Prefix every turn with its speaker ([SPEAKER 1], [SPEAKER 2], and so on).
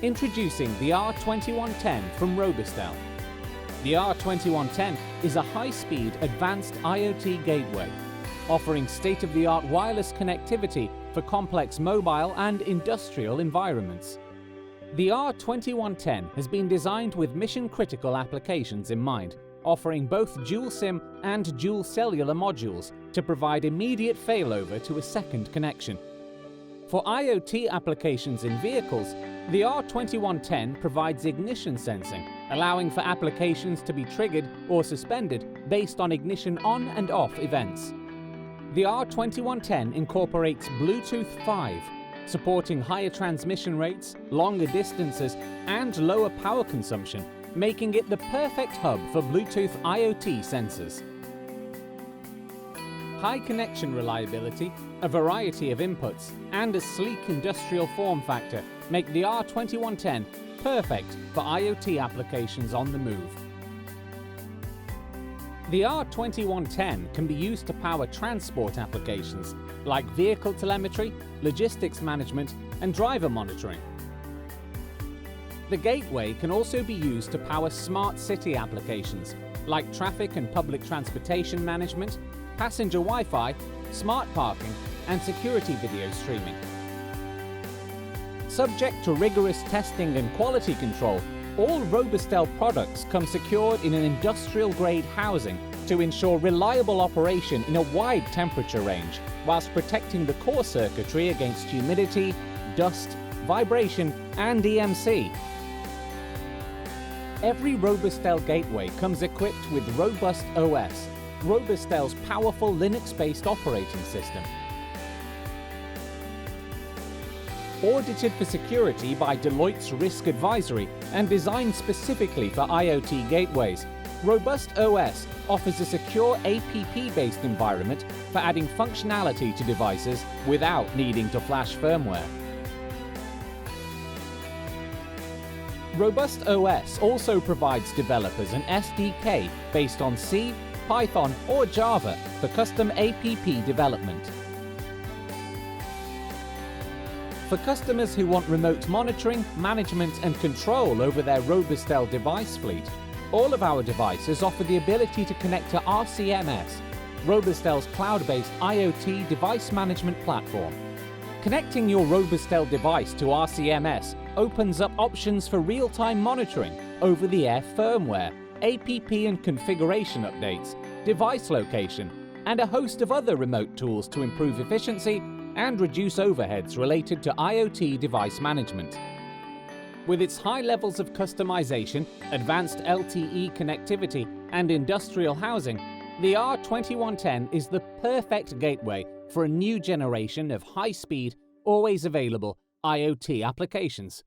[SPEAKER 1] Introducing the R2110 from Robustel. The R2110 is a high-speed advanced IoT gateway, offering state-of-the-art wireless connectivity for complex mobile and industrial environments. The R2110 has been designed with mission-critical applications in mind, offering both dual SIM and dual cellular modules to provide immediate failover to a second connection. For IoT applications in vehicles, the R2110 provides ignition sensing, allowing for applications to be triggered or suspended based on ignition on and off events. The R2110 incorporates Bluetooth 5, supporting higher transmission rates, longer distances, and lower power consumption, making it the perfect hub for Bluetooth IoT sensors. High connection reliability, a variety of inputs, and a sleek industrial form factor make the R2110 perfect for IoT applications on the move. The R2110 can be used to power transport applications like vehicle telemetry, logistics management, and driver monitoring. The gateway can also be used to power smart city applications like traffic and public transportation management, passenger Wi-Fi, smart parking, and security video streaming. Subject to rigorous testing and quality control, all Robustel products come secured in an industrial-grade housing to ensure reliable operation in a wide temperature range, whilst protecting the core circuitry against humidity, dust, vibration, and EMC. Every Robustel gateway comes equipped with RobustOS, Robustel's powerful Linux-based operating system. Audited for security by Deloitte's Risk Advisory and designed specifically for IoT gateways, RobustOS offers a secure app-based environment for adding functionality to devices without needing to flash firmware. RobustOS also provides developers an SDK based on C, Python, or Java for custom app development. For customers who want remote monitoring, management, and control over their Robustel device fleet, all of our devices offer the ability to connect to RCMS, Robustel's cloud-based IoT device management platform. Connecting your Robustel device to RCMS opens up options for real-time monitoring, over-the-air firmware, app and configuration updates, device location, and a host of other remote tools to improve efficiency and reduce overheads related to IoT device management. With its high levels of customization, advanced LTE connectivity, and industrial housing, the R2110 is the perfect gateway for a new generation of high-speed, always available IoT applications.